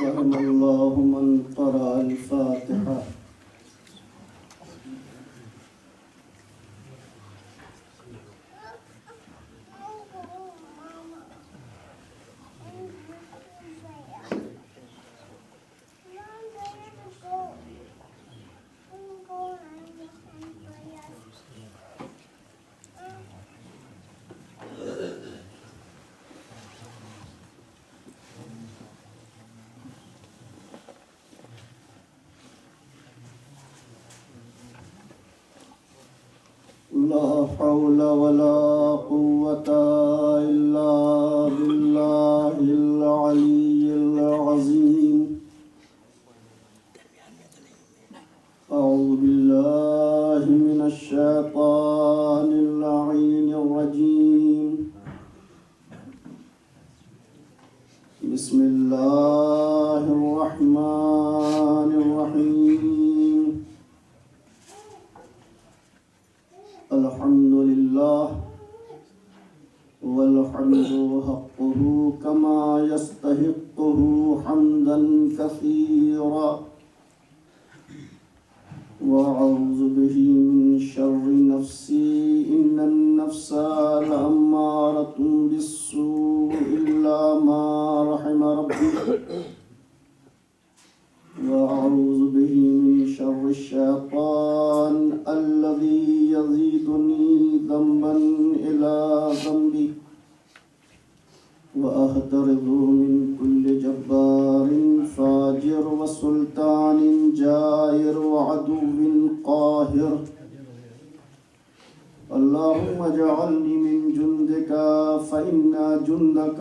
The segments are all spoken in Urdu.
رحم الله من قرأ الفاتحة. لا حول ولا قوة إلا بالله العلي العظيم. أعوذ بالله من الشيطان اللعين الرجيم. بسم الله الرحمن الرحيم. الحمد لله والحمد حقه كما يستحقه حمدا كثيرا، وأعوذ به من شر نفسي إن النفس لأمارة بالسوء إلا ما رحم ربي، وأعوذ به من شر الشيطان الذي يزيدني ذنبا إلى ذنبي، وأحترز من كل جبار فاجر وسلطان جائر وعدو قاهر. اللهم اجعلني من جندك فإن جندك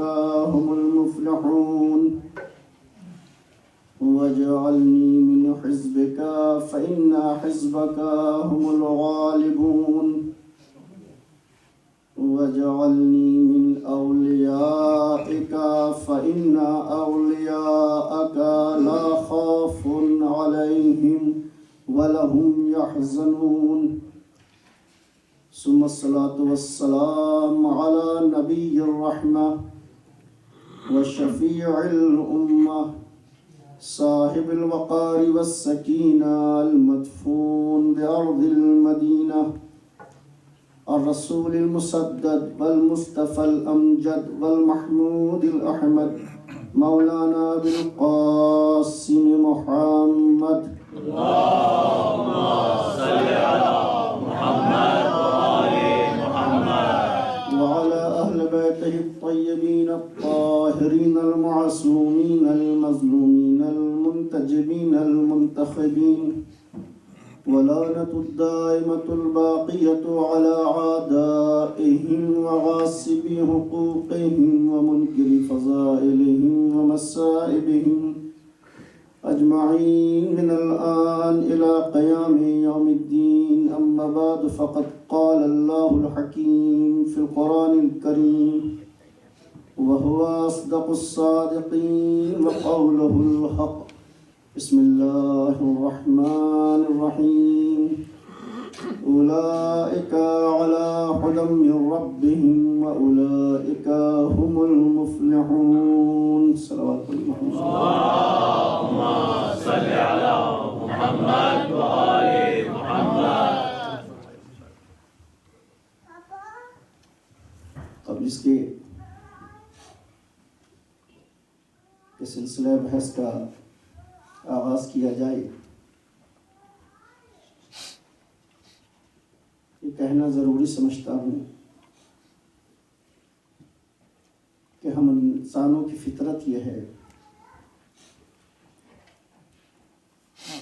هم المفلحون، واجعلني من حزبك فإن حزبك هم الغالبون، واجعلني من أوليائك فإن أولياءك لا خوف عليهم ولا هم يحزنون. ثم الصلاة والسلام على نبي الرحمة وشفيع الأمة صاحب الوقار والسكينة المدفون بأرض المدينة، الرسول المسدد والمصطفى الأمجد والمحمود الأحمد، مولانا بالقاسم محمد. اللهم صل على محمد وآل محمد وعلى أهل بيته الطيبين الطاهرين المعصومين المظلومين المنتجبين المنتخبين، ولعنة الدائمة الباقية على أعدائهم وغاصبي حقوقهم ومنكر فضائلهم ومصائبهم أجمعين من الآن إلى قيام يوم الدين. أما بعد، فقد قال الله الحكيم في القرآن الكريم وهو أصدق الصادقين وقوله الحق. بسم الله الرحمن الرحيم. أولئك على هدى من ربهم وأولئك هم المفلحون. صلوات الله. اللهم صل على محمد وآل محمد. قبل اس کے سلسلہ بحث کا آغاز کیا جائے، یہ کہنا ضروری سمجھتا ہوں کہ ہم انسانوں کی فطرت یہ ہے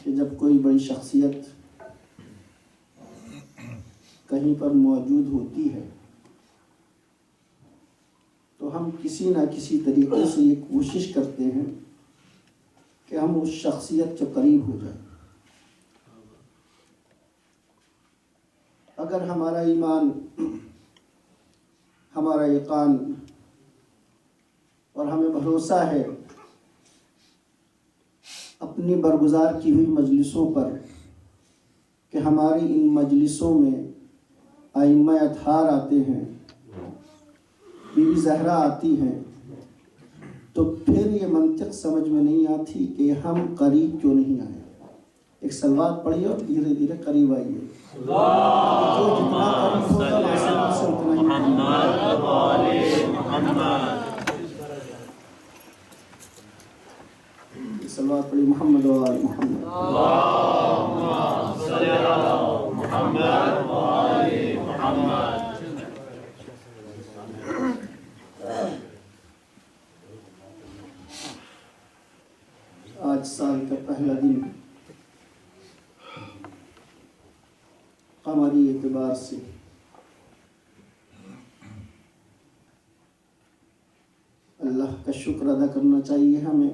کہ جب کوئی بڑی شخصیت کہیں پر موجود ہوتی ہے تو ہم کسی نہ کسی طریقے سے یہ کوشش کرتے ہیں کہ ہم اس شخصیت کے قریب ہو جائیں. اگر ہمارا ایمان، ہمارا یقین اور ہمیں بھروسہ ہے اپنی برگزار کی ہوئی مجلسوں پر کہ ہماری ان مجلسوں میں ائمہ اطہار آتے ہیں بی بی زہرا آتی ہیں تو پھر یہ منطق سمجھ میں نہیں آتی کہ ہم قریب کیوں نہیں آئے. ایک صلوات پڑھیے اور دھیرے دھیرے قریب آئیے. جو جتنا قریب ہوگا آسانی سے اتنا ہی محمد وآل محمد. صلوات پڑھی محمد وآل محمد. اللهم صل على محمد وآل محمد. آج سال کا پہلا دن قمری اعتبار سے اللہ کا شکر ادا کرنا چاہیے ہمیں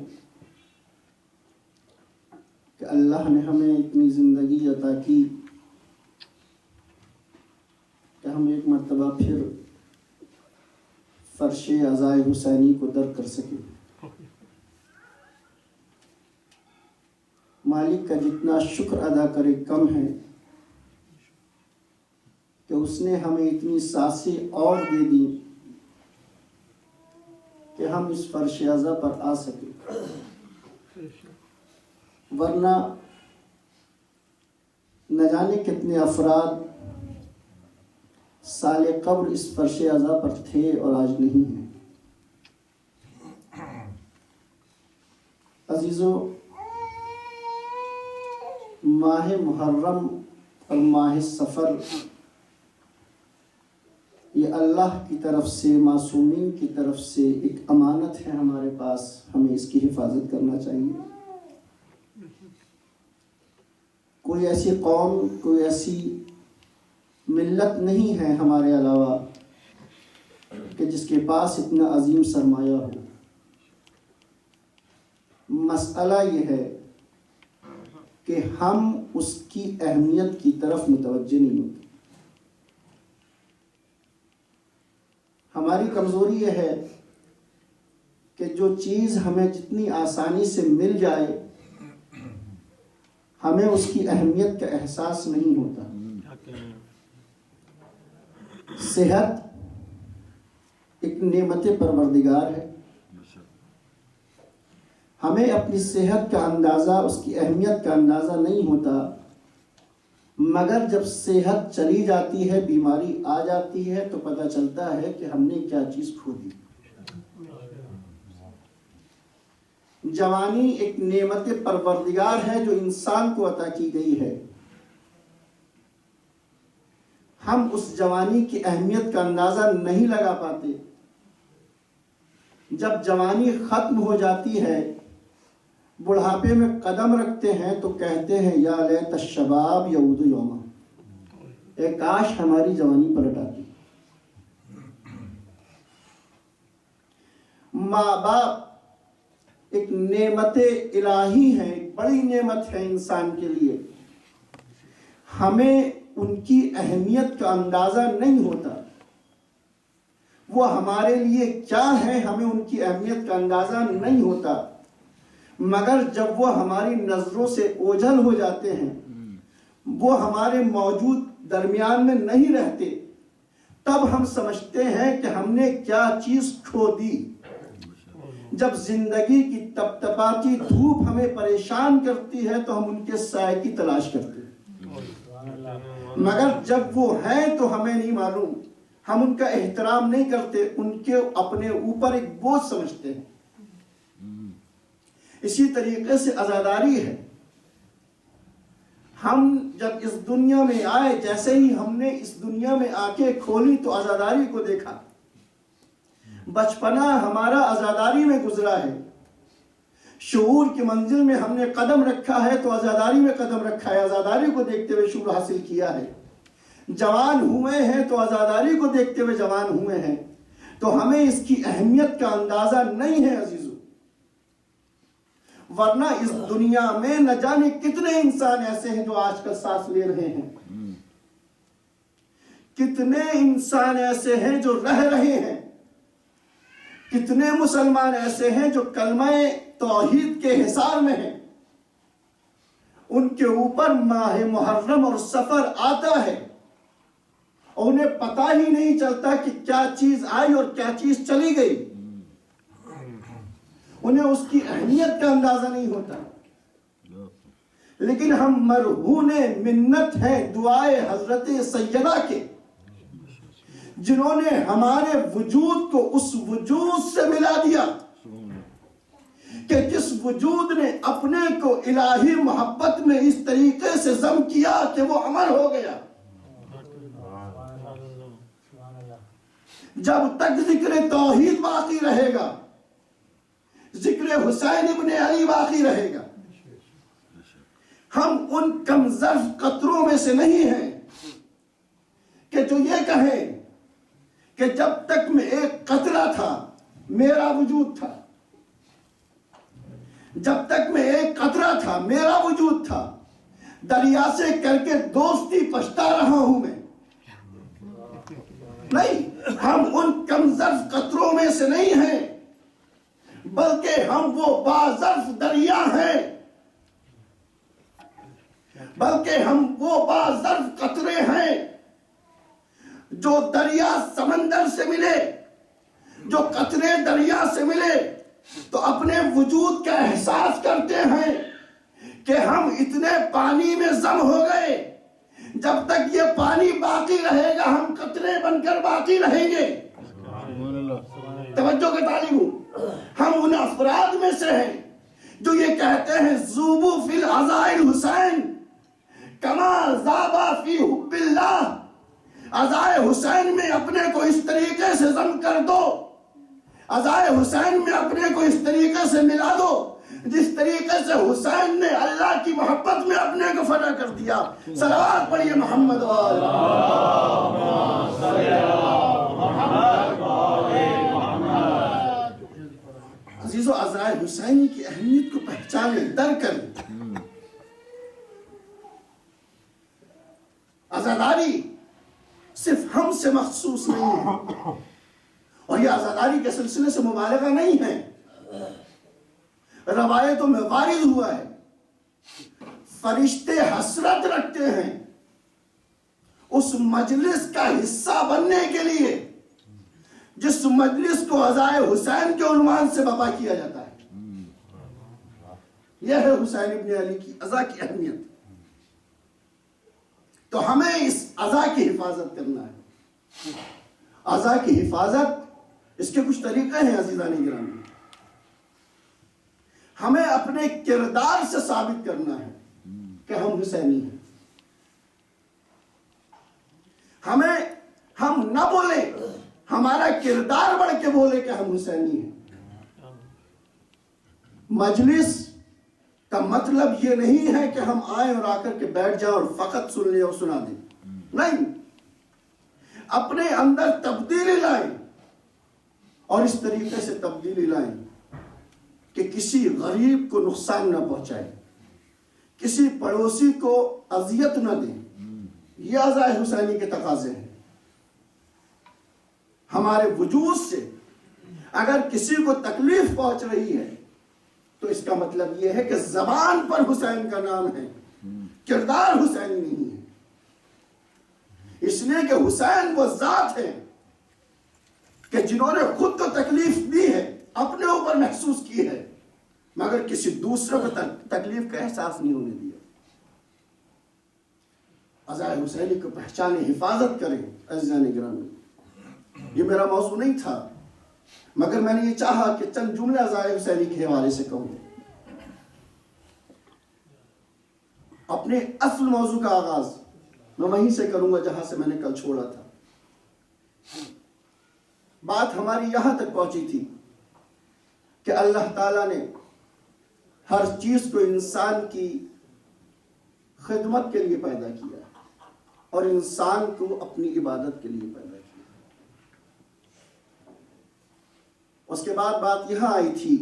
کہ اللہ نے ہمیں اتنی زندگی عطا کی کہ ہم ایک مرتبہ پھر فرش عزائے حسینی کو در کر سکیں. مالک کا جتنا شکر ادا کرے کم ہے کہ اس نے ہمیں اتنی سانسیں اور دے دی کہ ہم اس فرش عزا پر آ سکیں. ورنہ نہ جانے کتنے افراد سال قبر اس فرش عزا پر تھے اور آج نہیں ہیں. عزیزو، ماہ محرم اور ماہ سفر یہ اللہ کی طرف سے، معصومین کی طرف سے ایک امانت ہے ہمارے پاس. ہمیں اس کی حفاظت کرنا چاہیے. کوئی ایسی قوم، کوئی ایسی ملت نہیں ہے ہمارے علاوہ کہ جس کے پاس اتنا عظیم سرمایہ ہو. مسئلہ یہ ہے کہ ہم اس کی اہمیت کی طرف متوجہ نہیں ہوتے. ہماری کمزوری یہ ہے کہ جو چیز ہمیں جتنی آسانی سے مل جائے ہمیں اس کی اہمیت کا احساس نہیں ہوتا. صحت ایک نعمت پروردگار ہے. ہمیں اپنی صحت کا اندازہ، اس کی اہمیت کا اندازہ نہیں ہوتا، مگر جب صحت چلی جاتی ہے، بیماری آ جاتی ہے تو پتہ چلتا ہے کہ ہم نے کیا چیز کھو دی. جوانی ایک نعمت پروردگار ہے جو انسان کو عطا کی گئی ہے. ہم اس جوانی کی اہمیت کا اندازہ نہیں لگا پاتے. جب جوانی ختم ہو جاتی ہے، بڑھاپے میں قدم رکھتے ہیں تو کہتے ہیں یا لیت الشباب یعود یوما، اے کاش ہماری جوانی پلٹ آتی. ماں باپ ایک نعمت الہی ہے، ایک بڑی نعمت ہے انسان کے لیے. ہمیں ان کی اہمیت کا اندازہ نہیں ہوتا. وہ ہمارے لیے کیا ہے ہمیں ان کی اہمیت کا اندازہ نہیں ہوتا، مگر جب وہ ہماری نظروں سے اوجھل ہو جاتے ہیں، وہ ہمارے موجود درمیان میں نہیں رہتے، تب ہم سمجھتے ہیں کہ ہم نے کیا چیز کھو دی. جب زندگی کی تپتپاتی دھوپ ہمیں پریشان کرتی ہے تو ہم ان کے سائے کی تلاش کرتے ہیں، مگر جب وہ ہیں تو ہمیں نہیں معلوم. ہم ان کا احترام نہیں کرتے، ان کے اپنے اوپر ایک بوجھ سمجھتے ہیں. اسی طریقے سے عزاداری ہے. ہم جب اس دنیا میں آئے، جیسے ہی ہم نے اس دنیا میں آنکھیں کھولی تو عزاداری کو دیکھا. بچپنا ہمارا عزاداری میں گزرا ہے. شعور کی منزل میں ہم نے قدم رکھا ہے تو عزاداری میں قدم رکھا ہے، عزاداری کو دیکھتے ہوئے شعور حاصل کیا ہے. جوان ہوئے ہیں تو عزاداری کو دیکھتے ہوئے جوان ہوئے ہیں. تو ہمیں اس کی اہمیت کا اندازہ نہیں ہے عزیزو. ورنہ اس دنیا میں نہ جانے کتنے انسان ایسے ہیں جو آج کل سانس لے رہے ہیں، کتنے انسان ایسے ہیں جو رہ رہے ہیں، کتنے مسلمان ایسے ہیں جو کلمہ توحید کے حصار میں ہیں. ان کے اوپر ماہ محرم اور سفر آتا ہے اور انہیں پتہ ہی نہیں چلتا کہ کیا چیز آئی اور کیا چیز چلی گئی. انہیں اس کی اہمیت کا اندازہ نہیں ہوتا. لیکن ہم مرہون منت ہیں دعائے حضرت سیدہ کے، جنہوں نے ہمارے وجود کو اس وجود سے ملا دیا کہ جس وجود نے اپنے کو الہی محبت میں اس طریقے سے ضم کیا کہ وہ امر ہو گیا. جب تک ذکر توحید باقی رہے گا، ذکر حسین ابن علی باقی رہے گا. ہم ان کم ظرف قطروں میں سے نہیں ہیں کہ جو یہ کہیں کہ جب تک میں ایک قطرہ تھا میرا وجود تھا، جب تک میں ایک قطرہ تھا میرا وجود تھا، دریا سے کر کے دوستی پچھتا رہا ہوں میں. نہیں، ہم ان کم ظرف قطروں میں سے نہیں ہیں، بلکہ ہم وہ باظرف دریا ہیں، بلکہ ہم وہ باظرف قطرے ہیں جو دریا سمندر سے ملے، جو قطرے دریا سے ملے تو اپنے وجود کا احساس کرتے ہیں کہ ہم اتنے پانی میں ضم ہو گئے، جب تک یہ پانی باقی رہے گا ہم قطرے بن کر باقی رہیں گے. توجہ کے طالبوں، ہم ان افراد میں سے ہیں جو یہ کہتے ہیں ذوبوا فی العزاء الحسین کما ذابا فی حب اللہ. عزائے حسین میں اپنے کو اس طریقے سے ضم کر دو، عزائے حسین میں اپنے کو اس طریقے سے ملا دو جس طریقے سے حسین نے اللہ کی محبت میں اپنے کو فنا کر دیا. صلوات پڑھیے محمد عزیزو، عزائے حسین کی اہمیت کو پہچانیں، درک کریں. عزاداری صرف ہم سے مخصوص نہیں ہے، اور یہ عزاداری کے سلسلے سے مبالغہ نہیں ہے. روایتوں میں وارد ہوا ہے فرشتے حسرت رکھتے ہیں اس مجلس کا حصہ بننے کے لیے جس مجلس کو عزائے حسین کے عنوان سے برپا کیا جاتا ہے. یہ ہے حسین ابن علی کی عزا کی اہمیت. تو ہمیں اس عزا کی حفاظت کرنا ہے. عزا کی حفاظت، اس کے کچھ طریقے ہیں عزیزان گرامی. ہمیں اپنے کردار سے ثابت کرنا ہے کہ ہم حسینی ہیں. ہم نہ بولیں، ہمارا کردار بڑھ کے بولے کہ ہم حسینی ہیں. مجلس کا مطلب یہ نہیں ہے کہ ہم آئیں اور آ کر کے بیٹھ جائیں اور فقط سن لیں اور سنا دیں. نہیں، اپنے اندر تبدیلی لائیں، اور اس طریقے سے تبدیلی لائیں کہ کسی غریب کو نقصان نہ پہنچائے، کسی پڑوسی کو اذیت نہ دیں. یہ عزائے حسینی کے تقاضے ہیں. ہمارے وجود سے اگر کسی کو تکلیف پہنچ رہی ہے تو اس کا مطلب یہ ہے کہ زبان پر حسین کا نام ہے، کردار حسینی نہیں ہے. اس لیے کہ حسین وہ ذات ہے کہ جنہوں نے خود کو تکلیف دی ہے، اپنے اوپر محسوس کی ہے، مگر کسی دوسرے کو تکلیف کا احساس نہیں ہونے دیا. عزائے حسینی کو پہچانے، حفاظت کریں. عزیزان گرامی، یہ میرا موضوع نہیں تھا، مگر میں نے یہ چاہا کہ چند جملے عزائے حسینی کے حوالے سے کہوں. اپنے اصل موضوع کا آغاز میں وہیں سے کروں گا جہاں سے میں نے کل چھوڑا تھا. بات ہماری یہاں تک پہنچی تھی کہ اللہ تعالیٰ نے ہر چیز کو انسان کی خدمت کے لیے پیدا کیا اور انسان کو اپنی عبادت کے لیے پیدا کیا. اس کے بعد بات یہاں آئی تھی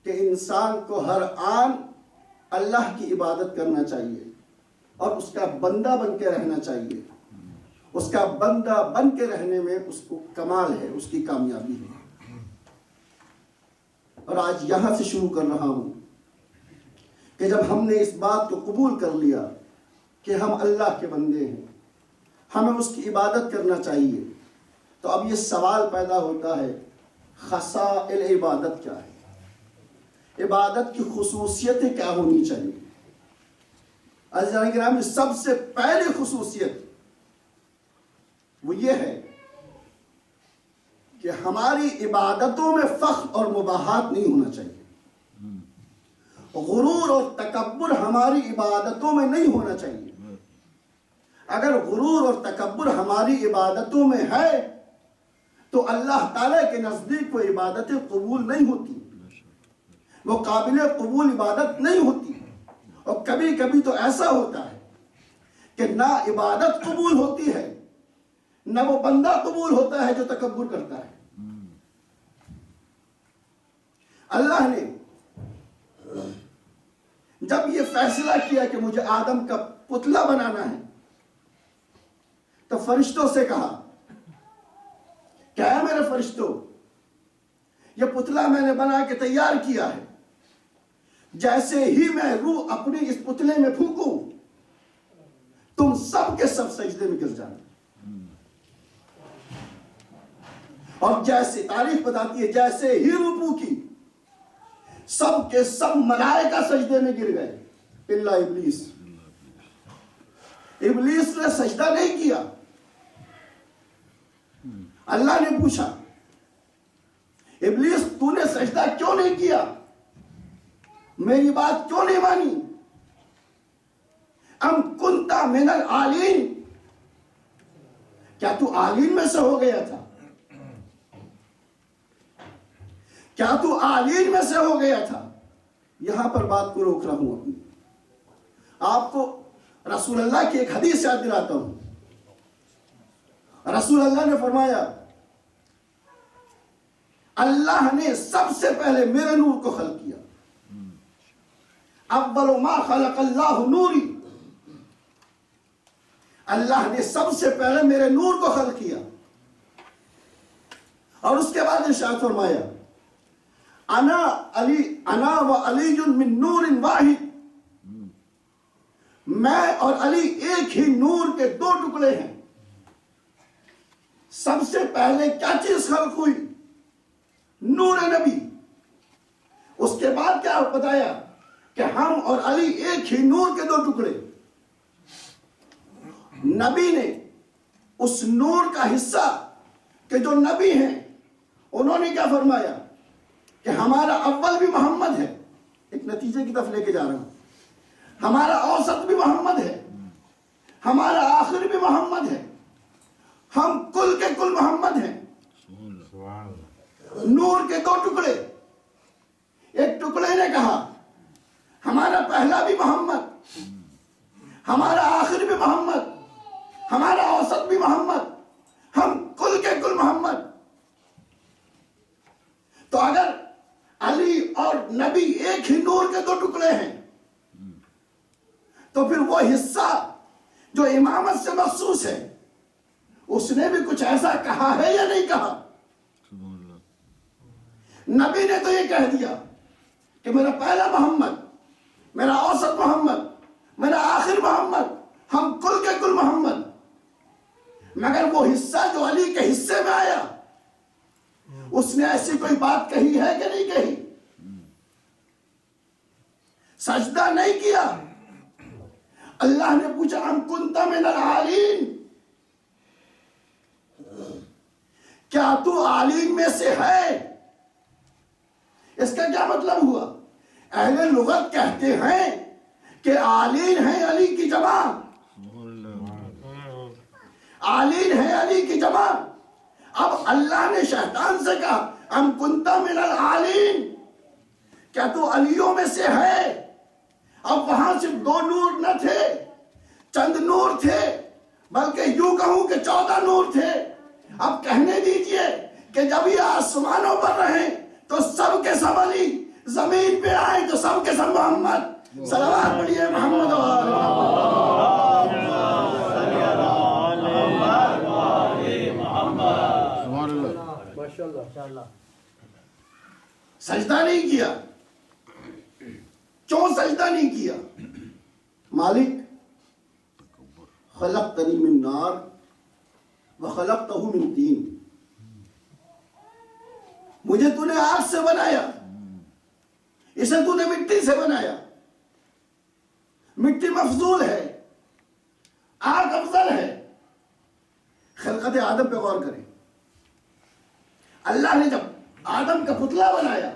کہ انسان کو ہر آن اللہ کی عبادت کرنا چاہیے اور اس کا بندہ بن کے رہنا چاہیے. اس کا بندہ بن کے رہنے میں اس کو کمال ہے، اس کی کامیابی ہے. اور آج یہاں سے شروع کر رہا ہوں کہ جب ہم نے اس بات کو قبول کر لیا کہ ہم اللہ کے بندے ہیں، ہمیں اس کی عبادت کرنا چاہیے. تو اب یہ سوال پیدا ہوتا ہے خصائل عبادت کیا ہے؟ عبادت کی خصوصیتیں کیا ہونی چاہیے؟ عزیزان کرام، سب سے پہلی خصوصیت وہ یہ ہے کہ ہماری عبادتوں میں فخر اور مباحات نہیں ہونا چاہیے. غرور اور تکبر ہماری عبادتوں میں نہیں ہونا چاہیے. اگر غرور اور تکبر ہماری عبادتوں میں ہے تو اللہ تعالیٰ کے نزدیک وہ عبادتیں قبول نہیں ہوتی، وہ قابل قبول عبادت نہیں ہوتی. اور کبھی کبھی تو ایسا ہوتا ہے کہ نہ عبادت قبول ہوتی ہے نہ وہ بندہ قبول ہوتا ہے جو تکبر کرتا ہے. اللہ نے جب یہ فیصلہ کیا کہ مجھے آدم کا پتلا بنانا ہے تو فرشتوں سے کہا کہ اے میرے فرشتوں، یہ پتلا میں نے بنا کے تیار کیا ہے، جیسے ہی میں روح اپنی اس پتلے میں پھونکوں تم سب کے سب سجدے میں گر جانا. اور جیسے تاریخ بتاتی ہے جیسے ہی روح پھونکی سب کے سب ملائکہ سجدے میں گر گئے الا ابلیس. ابلیس نے سجدہ نہیں کیا. اللہ نے پوچھا ابلیس تو نے سجدہ کیوں نہیں کیا؟ میری بات کیوں نہیں مانی؟ ام کنت من العالین، کیا تو عالین میں سے ہو گیا تھا؟ کیا تو عالین میں سے ہو گیا تھا؟ یہاں پر بات کو روک رہا ہوں اپنی. آپ کو رسول اللہ کی ایک حدیث یاد دلاتا ہوں. رسول اللہ نے فرمایا اللہ نے سب سے پہلے میرے نور کو خلق کیا. اول ما خلق اللہ نوری، اللہ نے سب سے پہلے میرے نور کو خلق کیا. اور اس کے بعد ارشاد فرمایا انا و علی من نور واحد، میں اور علی ایک ہی نور کے دو ٹکڑے ہیں. سب سے پہلے کیا چیز خلق ہوئی؟ نور نبی. اس کے بعد کیا بتایا کہ ہم اور علی ایک ہی نور کے دو ٹکڑے. نبی نے اس نور کا حصہ کہ جو نبی ہیں انہوں نے کیا فرمایا کہ ہمارا اول بھی محمد ہے. ایک نتیجے کی طرف لے کے جا رہا ہوں. ہمارا اوسط بھی محمد ہے، ہمارا آخر بھی محمد ہے، ہم کل کے کل محمد ہیں. نور کے دو ٹکڑے. ایک ٹکڑے نے کہا ہمارا پہلا بھی محمد، ہمارا آخر بھی محمد، ہمارا اوسط بھی محمد، ہم کل کے کل محمد. تو اگر علی اور نبی ایک ہی نور کے دو ٹکڑے ہیں تو پھر وہ حصہ جو امامت سے مخصوص ہے اس نے بھی کچھ ایسا کہا ہے یا نہیں کہا؟ نبی نے تو یہ کہہ دیا کہ میرا پہلا محمد، میرا اوسط محمد، میرا آخر محمد، ہم کل کے کل محمد. مگر وہ حصہ جو علی کے حصے میں آیا اس نے ایسی کوئی بات کہی ہے کہ نہیں کہی؟ سجدہ نہیں کیا. اللہ نے پوچھا ام کنت من العالین، کیا تو عالین میں سے ہے؟ اس کا کیا مطلب ہوا؟ اہل لغت کہتے ہیں کہ عالین ہے علی کی جمع، عالین ہے علی کی جمع. اب اللہ نے شیطان سے کہا ام کنت من العالین، کیا تو علیوں میں سے ہے؟ اب وہاں صرف دو نور نہ تھے، چند نور تھے، بلکہ یوں کہوں کہ 14 نور تھے. اب کہنے دیجئے کہ جب یہ آسمانوں پر رہیں تو سب کے سب علی، زمین پہ آئے تو سب کے سب محمد. صلوات پڑھیے محمد سجدہ نہیں کیا. کیوں سجدہ نہیں کیا؟ مالک خلقتنی من نار وَخَلَقْتَهُ مِنْ طِينٍ، مجھے تو نے آگ سے بنایا، اسے تو نے مٹی سے بنایا۔ مٹی مفضول ہے، آگ افضل ہے۔ خلقت آدم پہ غور کریں، اللہ نے جب آدم کا پتلا بنایا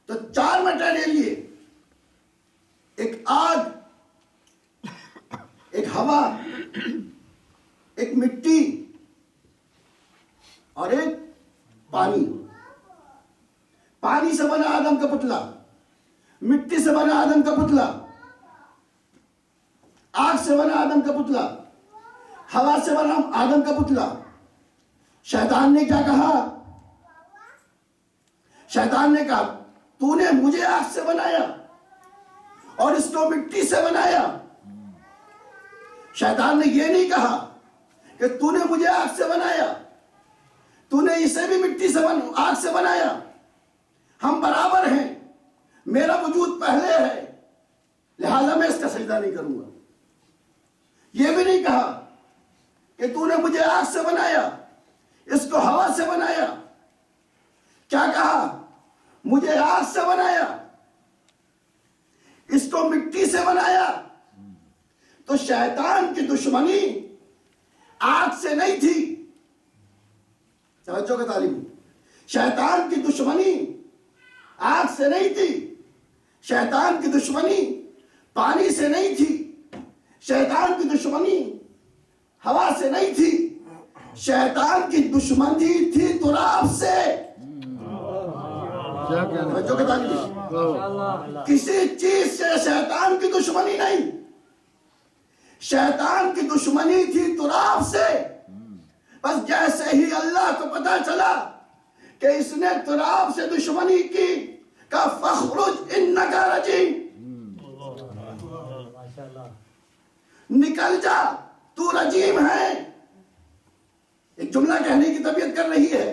تو 4 مٹیریل لیے، ایک آگ، ایک ہوا، ایک مٹی اور ایک پانی۔ پانی سے بنا آدم کا پتلا، مٹی سے بنا آدم کا پتلا، آگ سے بنا آدم کا پتلا، ہوا سے بنا آدم کا پتلا۔ شیطان نے کیا کہا؟ شیطان نے کہا تو نے مجھے آگ سے بنایا اور اس کو مٹی سے بنایا۔ شیطان نے یہ نہیں کہا کہ تو نے مجھے آگ سے بنایا، تو نے اسے بھی مٹی سے آگ سے بنایا، ہم برابر ہیں، میرا وجود پہلے ہے لہذا میں اس کا سجدہ نہیں کروں گا۔ یہ بھی نہیں کہا کہ تو نے مجھے آگ سے بنایا، اس کو ہوا سے بنایا۔ کیا کہا؟ مجھے آگ سے بنایا، اس کو مٹی سے بنایا۔ تو شیطان کی دشمنی آگ سے نہیں تھی، توجہ کا طالب، شیطان کی دشمنی آگ سے نہیں تھی، شیطان کی دشمنی پانی سے نہیں تھی، شیطان کی دشمنی ہوا سے نہیں تھی، شیطان کی دشمنی تھی تراب سے۔ توجہ کا طالب، کسی چیز سے شیطان کی دشمنی نہیں، شیطان کی دشمنی تھی تراب سے۔ بس جیسے ہی اللہ کو پتا چلا کہ اس نے تراب سے دشمنی کی، کہ فخرج انک رجیم، نکل جا تو رجیم ہے۔ ایک جملہ کہنے کی طبیعت کر رہی ہے،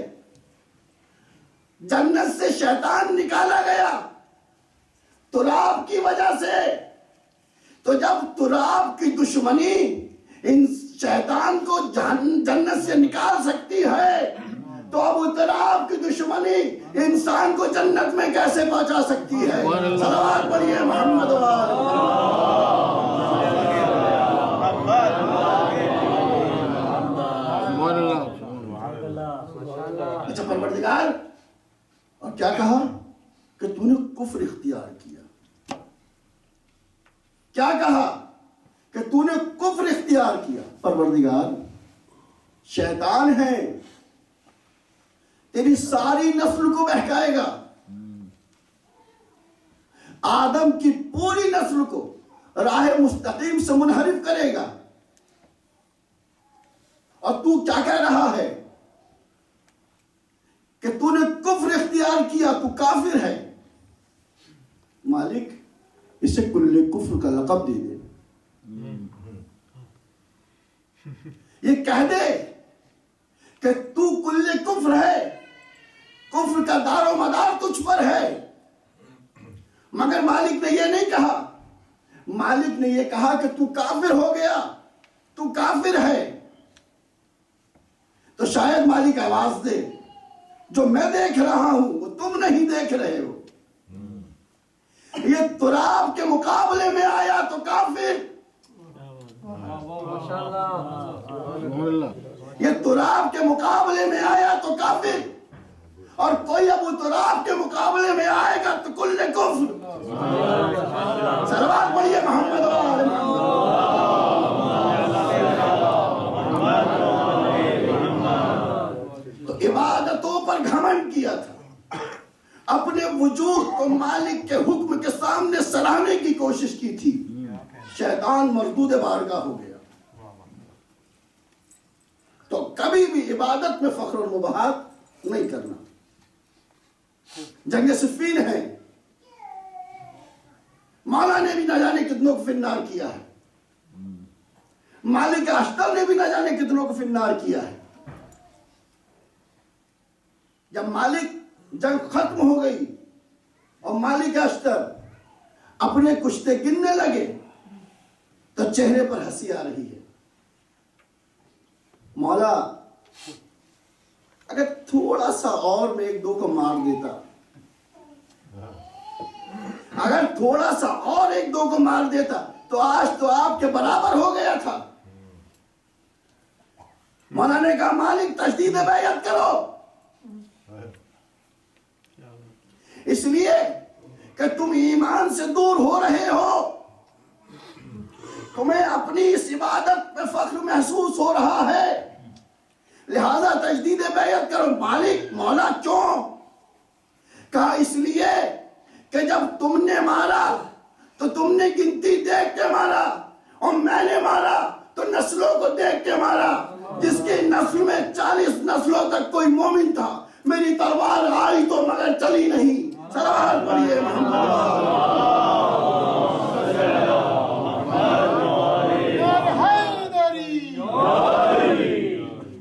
جنت سے شیطان نکالا گیا تراب کی وجہ سے۔ تو جب تراب کی دشمنی ان شیطان کو جنت سے نکال سکتی ہے تو اب تراب کی دشمنی انسان کو جنت میں کیسے پہنچا سکتی ہے؟ صلوات پڑھیے محمد و آل محمد۔ اچھا پروردگار، اور کیا کہا کہ تو نے کفر اختیار کیا؟ کیا کہا کہ تو نے کفر اختیار کیا؟ پروردگار، شیطان ہے، تیری ساری نسل کو بہکائے گا، آدم کی پوری نسل کو راہ مستقیم سے منحرف کرے گا۔ اور تو کیا کہہ رہا ہے کہ تو نے کفر اختیار کیا، تو کافر ہے۔ مالک اسے کل کفر کا لقب دے دے، یہ کہہ دے کہ تو کل کفر ہے، کفر کا دار و مدار تجھ پر ہے۔ مگر مالک نے یہ نہیں کہا، مالک نے یہ کہا کہ تو کافر ہو گیا، تو کافر ہے۔ تو شاید مالک آواز دے، جو میں دیکھ رہا ہوں وہ تم نہیں دیکھ رہے ہو۔ یہ تراب کے مقابلے میں آیا تو کافر، یہ تراب کے مقابلے میں آیا تو کافر، اور کوئی ابو تراب کے مقابلے میں آئے گا تو کل کفر۔ صلوات پڑھیے محمد و آل محمد۔ تو عبادتوں پر گھمنڈ کیا تھا، اپنے وجود کو مالک کے حکم کے سامنے سراہنے کی کوشش کی تھی، شیطان مردود بارگاہ ہو گیا۔ تو کبھی بھی عبادت میں فخر و مباحات نہیں کرنا۔ جنگ صفین ہے، مولا نے بھی نہ جانے کتنوں کو فنار کیا ہے، مالک اشتر نے بھی نہ جانے کتنوں کو فنار کیا ہے۔ جب مالک جنگ ختم ہو گئی اور مالک اشتر اپنے کشتے گننے لگے تو چہرے پر ہنسی آ رہی ہے۔ مولا اگر تھوڑا سا اور میں ایک دو کو مار دیتا، اگر تھوڑا سا اور ایک دو کو مار دیتا تو آج تو آپ کے برابر ہو گیا تھا۔ مولا نے کہا مالک تجدید بیعت کرو، اس لیے کہ تم ایمان سے دور ہو رہے ہو، تمہیں اپنی اس عبادت پہ فخر محسوس ہو رہا ہے، لہذا تجدید بیعت کرو۔ مالک مولا کیوں؟ کہا اس لیے کہ جب تم نے مارا تو تم نے گنتی دیکھ کے مارا، اور میں نے مارا تو نسلوں کو دیکھ کے مارا، جس کی نسل میں 40 نسلوں تک کوئی مومن تھا، میری تلوار آئی تو مگر چلی نہیں۔ صلوات پڑھیے محمد۔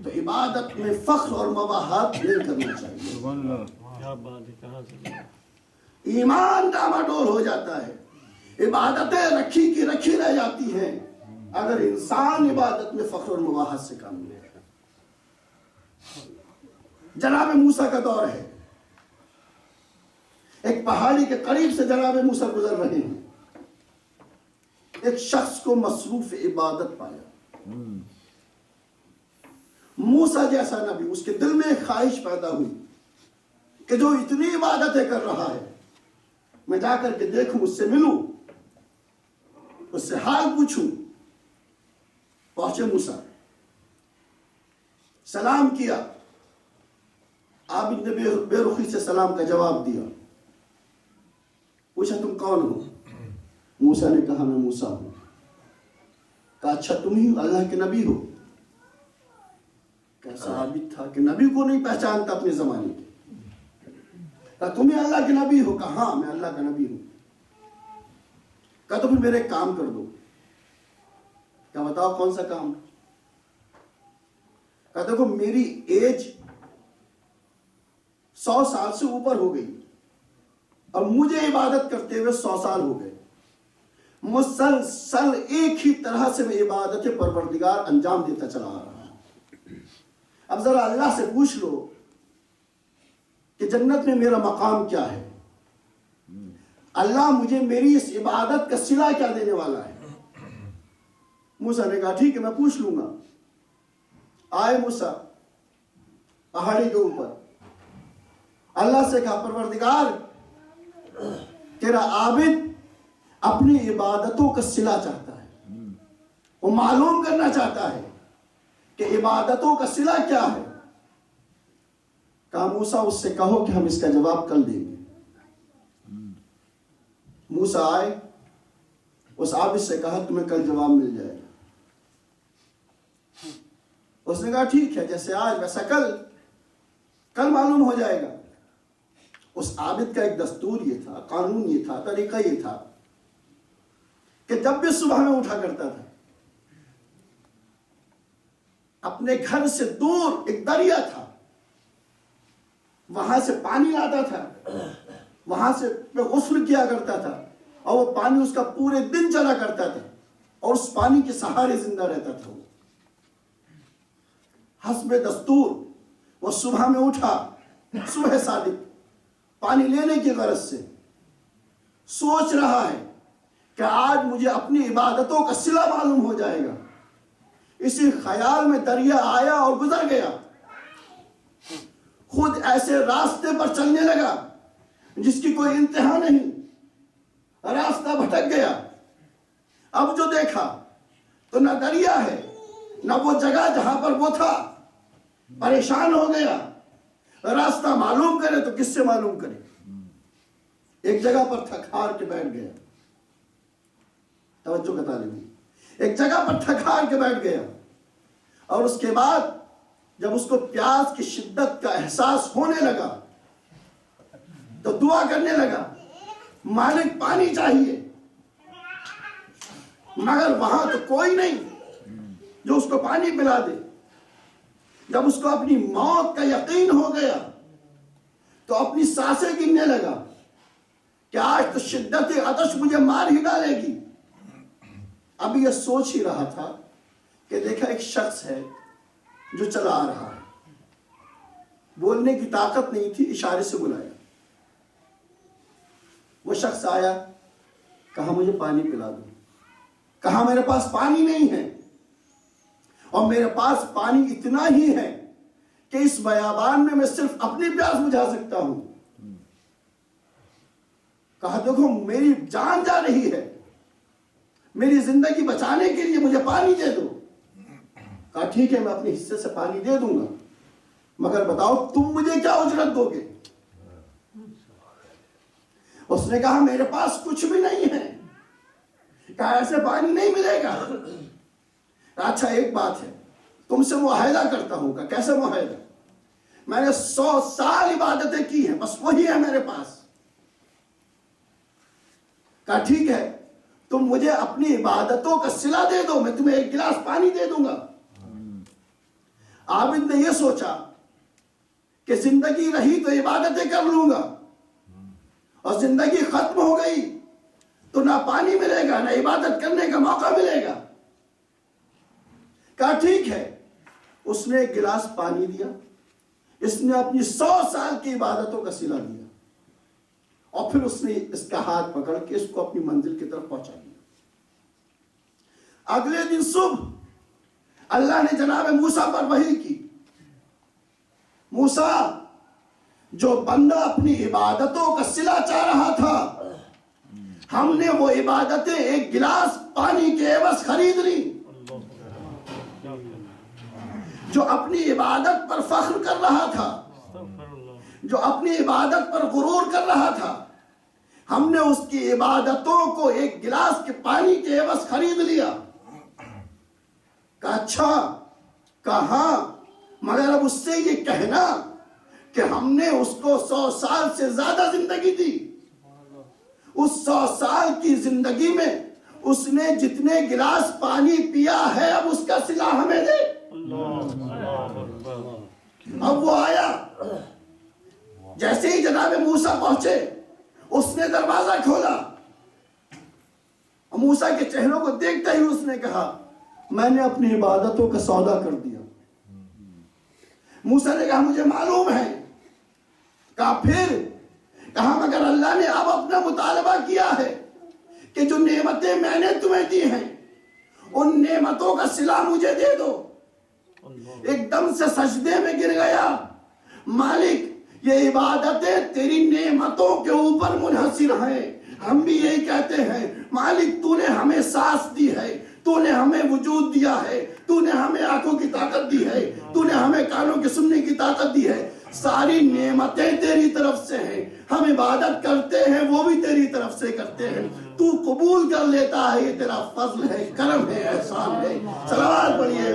تو عبادت میں فخر اور مباحات نہیں کرنا چاہیے، ایمان ڈاماڈول ہو جاتا ہے، عبادتیں رکھی کی رکھی رہ جاتی ہیں اگر انسان عبادت میں فخر اور مباحات سے کام لے۔ جناب موسیٰ کا دور ہے، ایک پہاڑی کے قریب سے جناب موسیٰ گزر رہے ہیں، ایک شخص کو مصروف عبادت پایا، موسیٰ جیسا نبی، اس کے دل میں ایک خواہش پیدا ہوئی کہ جو اتنی عبادتیں کر رہا ہے میں جا کر کے دیکھوں، اس سے ملوں، اس سے حال پوچھوں۔ پہنچے موسیٰ، سلام کیا، عابد نے بے رخی سے سلام کا جواب دیا، پوچھا تم کون ہو؟ موسیٰ نے کہا میں موسیٰ ہوں۔ کہا اچھا تم ہی اللہ کے نبی ہو؟ کیسا عابد تھا کہ نبی کو نہیں پہچانتا اپنے زمانے کے۔ کہا تم ہی اللہ کے نبی ہو؟ کہا ہاں میں اللہ کا نبی ہوں۔ کہا تو پھر میرے ایک کام کر دو۔ کہا بتاؤ کون سا کام؟ کہا دیکھو میری ایج 100 سال سے اوپر ہو گئی اور مجھے عبادت کرتے ہوئے 100 سال ہو گئے، مسلسل ایک ہی طرح سے میں عبادت پروردگار انجام دیتا چلا آ رہا ہوں۔ اب ذرا اللہ سے پوچھ لو کہ جنت میں میرا مقام کیا ہے، اللہ مجھے میری اس عبادت کا صلہ کیا دینے والا ہے۔ موسیٰ نے کہا ٹھیک ہے میں پوچھ لوں گا۔ آئے موسیٰ پہاڑی کے اوپر، اللہ سے کہا پروردگار تیرا عابد اپنی عبادتوں کا صلہ چاہتا ہے، وہ معلوم کرنا چاہتا ہے کہ عبادتوں کا صلہ کیا ہے۔ کہا موسیٰ اس سے کہو کہ ہم اس کا جواب کل دیں گے۔ موسیٰ آئے، اس عابد سے کہا تمہیں کل جواب مل جائے گا۔ اس نے کہا ٹھیک ہے جیسے آج ویسا کل معلوم ہو جائے گا۔ اس عابد کا ایک دستور یہ تھا، قانون یہ تھا، طریقہ یہ تھا کہ جب بھی صبح میں اٹھا کرتا تھا، اپنے گھر سے دور ایک دریا تھا، وہاں سے پانی لاتا تھا، وہاں سے غسل کیا کرتا تھا، اور وہ پانی اس کا پورے دن چلا کرتا تھا، اور اس پانی کے سہارے زندہ رہتا تھا۔ حسب دستور وہ صبح میں اٹھا، صبح صادق پانی لینے کی غرض سے سوچ رہا ہے کہ آج مجھے اپنی عبادتوں کا صلہ معلوم ہو جائے گا۔ اسی خیال میں دریا آیا اور گزر گیا، خود ایسے راستے پر چلنے لگا جس کی کوئی انتہا نہیں، راستہ بھٹک گیا۔ اب جو دیکھا تو نہ دریا ہے نہ وہ جگہ جہاں پر وہ تھا، پریشان ہو گیا، راستہ معلوم کرے تو کس سے معلوم کرے۔ ایک جگہ پر تھک ہار کے بیٹھ گیا، توجہ کا طالب ہے، ایک جگہ پر تھک ہار کے بیٹھ گیا، اور اس کے بعد جب اس کو پیاس کی شدت کا احساس ہونے لگا تو دعا کرنے لگا مالک پانی چاہیے، مگر وہاں تو کوئی نہیں جو اس کو پانی پلا دے۔ جب اس کو اپنی موت کا یقین ہو گیا تو اپنی سانسیں گننے لگا کہ آج تو شدت عطش مجھے مار ہی ڈالے گی۔ اب یہ سوچ ہی رہا تھا کہ دیکھا ایک شخص ہے جو چلا آ رہا ہے. بولنے کی طاقت نہیں تھی, اشارے سے بلایا. وہ شخص آیا, کہا مجھے پانی پلا دو. کہا میرے پاس پانی نہیں ہے, اور میرے پاس پانی اتنا ہی ہے کہ اس بیابان میں صرف اپنی پیاس بجھا سکتا ہوں. کہا دیکھو میری جان جا رہی ہے, میری زندگی بچانے کے لیے مجھے پانی دے دو. کہا ٹھیک ہے میں اپنے حصے سے پانی دے دوں گا, مگر بتاؤ تم مجھے کیا اجرت دو گے؟ اس نے کہا میرے پاس کچھ بھی نہیں ہے. کہا ایسے پانی نہیں ملے گا. اچھا ایک بات ہے, تم سے معاہدہ کرتا ہوں. کہا کیسے معاہدہ؟ میں نے 100 سال عبادتیں کی ہیں, بس وہی ہے میرے پاس. کہا ٹھیک ہے تم مجھے اپنی عبادتوں کا صلہ دے دو, میں تمہیں 1 گلاس پانی دے دوں گا. عابد نے یہ سوچا کہ زندگی رہی تو عبادتیں کر لوں گا, اور زندگی ختم ہو گئی تو نہ پانی ملے گا نہ عبادت کرنے کا موقع ملے گا. کہا ٹھیک ہے. اس نے 1 گلاس پانی دیا, اس نے اپنی 100 سال کی عبادتوں کا صلہ دیا, اور پھر اس نے اس کا ہاتھ پکڑ کے اس کو اپنی منزل کی طرف پہنچا دیا. اگلے دن صبح اللہ نے جناب موسیٰ پر وحی کی, موسیٰ جو بندہ اپنی عبادتوں کا صلہ چاہ رہا تھا, ہم نے وہ عبادتیں 1 گلاس پانی کے عوض خرید لی. جو اپنی عبادت پر فخر کر رہا تھا, جو اپنی عبادت پر غرور کر رہا تھا, ہم نے اس کی عبادتوں کو 1 گلاس کے پانی کے عوض خرید لیا. کہا اچھا, کہا مگر اب اس سے یہ کہنا کہ ہم نے اس کو 100 سال سے زیادہ زندگی دی, اس 100 سال کی زندگی میں اس نے جتنے گلاس پانی پیا ہے اب اس کا صلہ ہمیں دے. اب وہ آیا, جیسے ہی جناب موسیٰ پہنچے اس نے دروازہ کھولا. موسیٰ کے چہروں کو دیکھتے ہی اس نے کہا میں نے اپنی عبادتوں کا سودا کر دیا. موسیٰ نے کہا مجھے معلوم ہے. کہا پھر؟ کہا مگر اللہ نے اب اپنا مطالبہ کیا ہے کہ جو نعمتیں میں نے تمہیں دی ہیں ان نعمتوں کا صلہ مجھے دے دو. ایک دم سے سجدے میں گر گیا. مالک یہ عبادتیں تیری نعمتوں کے اوپر منحصر ہیں. ہم بھی یہی کہتے ہیں مالک تو نے ہمیں سانس دی ہے, تو نے ہمیں وجود دیا ہے, تو نے ہمیں آنکھوں کی طاقت دی ہے, تو نے ہمیں کانوں کے سننے کی طاقت دی ہے. ساری نعمتیں تیری طرف سے ہیں. ہم عبادت کرتے ہیں وہ بھی تیری طرف سے کرتے ہیں. تو قبول کر لیتا ہے, یہ تیرا فضل ہے, کرم ہے, احسان ہے. صلوات پڑھیے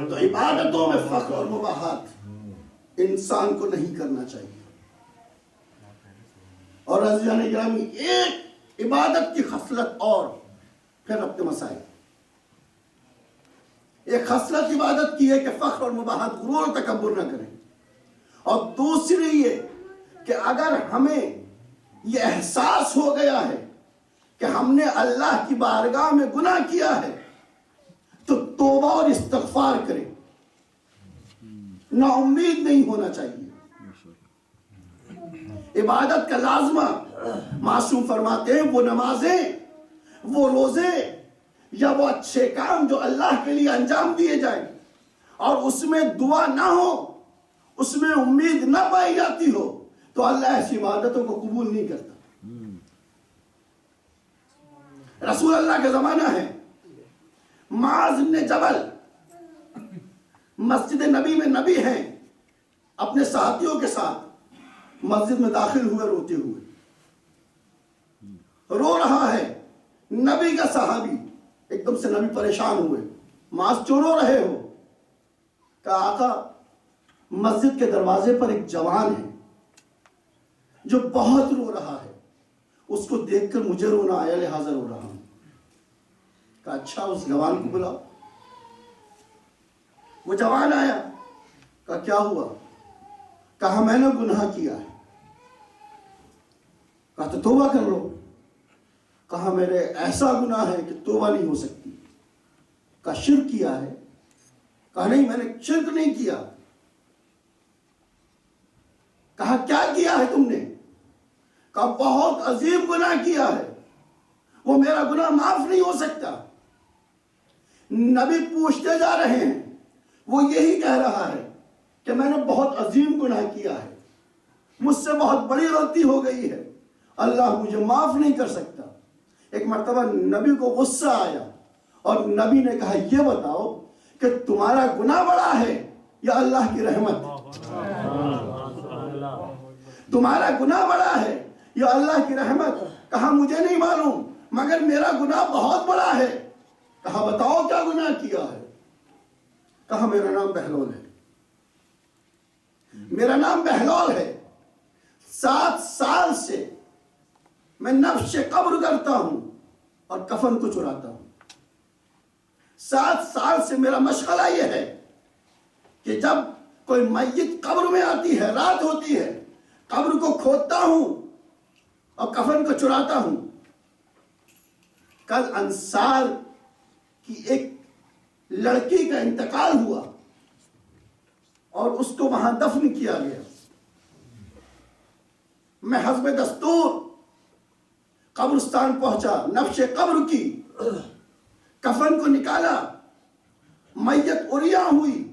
تو عبادتوں میں فخر اور مباحات انسان کو نہیں کرنا چاہیے. اور عزیزان گرامی ایک عبادت کی خصلت اور پھر اپنے مسائل. ایک خصلت عبادت کی ہے کہ فخر اور مباحات, غرور و تکبر نہ کریں. اور دوسری یہ کہ اگر ہمیں یہ احساس ہو گیا ہے کہ ہم نے اللہ کی بارگاہ میں گناہ کیا ہے تو توبہ اور استغفار کریں. نا امید نہیں ہونا چاہیے. عبادت کا لازمہ معصوم فرماتے ہیں وہ نمازیں, وہ روزے یا وہ اچھے کام جو اللہ کے لیے انجام دیے جائیں اور اس میں دعا نہ ہو, اس میں امید نہ پائی جاتی ہو, تو اللہ ایسی عبادتوں کو قبول نہیں کرتا. رسول اللہ کا زمانہ ہے, معاذ بن جبل مسجد نبی میں نبی ہیں, اپنے ساتھیوں کے ساتھ مسجد میں داخل ہوئے روتے ہوئے. رو رہا ہے نبی کا صحابی. ایک دم سے نبی پریشان ہوئے, معاذ کیوں رو رہے ہو؟ کہا آقا مسجد کے دروازے پر ایک جوان ہے جو بہت رو رہا ہے, اس کو دیکھ کر مجھے رونا آیا لہذا رو رہا ہوں. کہا اچھا اس جوان کو بلاؤ. وہ جوان آیا. کہا کیا ہوا؟ کہا میں نے گناہ کیا ہے. کہا تو توبہ کر لو. کہا میرے ایسا گناہ ہے کہ توبہ نہیں ہو سکتی. کہا شرک کیا ہے؟ کہا نہیں میں نے شرک نہیں کیا. کہا کیا کیا ہے تم نے؟ کہا بہت عظیم گناہ کیا ہے، وہ میرا گناہ معاف نہیں ہو سکتا. نبی پوچھتے جا رہے ہیں، وہ یہی کہہ رہا ہے کہ میں نے بہت عظیم گناہ کیا ہے، مجھ سے بہت بڑی غلطی ہو گئی ہے، اللہ مجھے معاف نہیں کر سکتا. ایک مرتبہ نبی کو غصہ آیا اور نبی نے کہا یہ بتاؤ کہ تمہارا گناہ بڑا ہے یا اللہ کی رحمت؟ تمہارا گناہ بڑا ہے یا اللہ کی رحمت؟ کہا مجھے نہیں معلوم مگر میرا گناہ بہت بڑا ہے. کہا بتاؤ کیا گناہ کیا ہے؟ کہا میرا نام بہلول ہے. میرا نام بہلول ہے. 7 سال سے میں نفش قبر کرتا ہوں اور کفن کو چراتا ہوں. 7 سال سے میرا مشغلہ یہ ہے کہ جب کوئی میت قبر میں آتی ہے، رات ہوتی ہے، قبر کو کھودتا ہوں اور کفن کو چراتا ہوں. کل انصار کی ایک لڑکی کا انتقال ہوا اور اس کو وہاں دفن کیا گیا. میں حسب دستور قبرستان پہنچا، نفش قبر کی، کفن کو نکالا، میت عریاں ہوئی.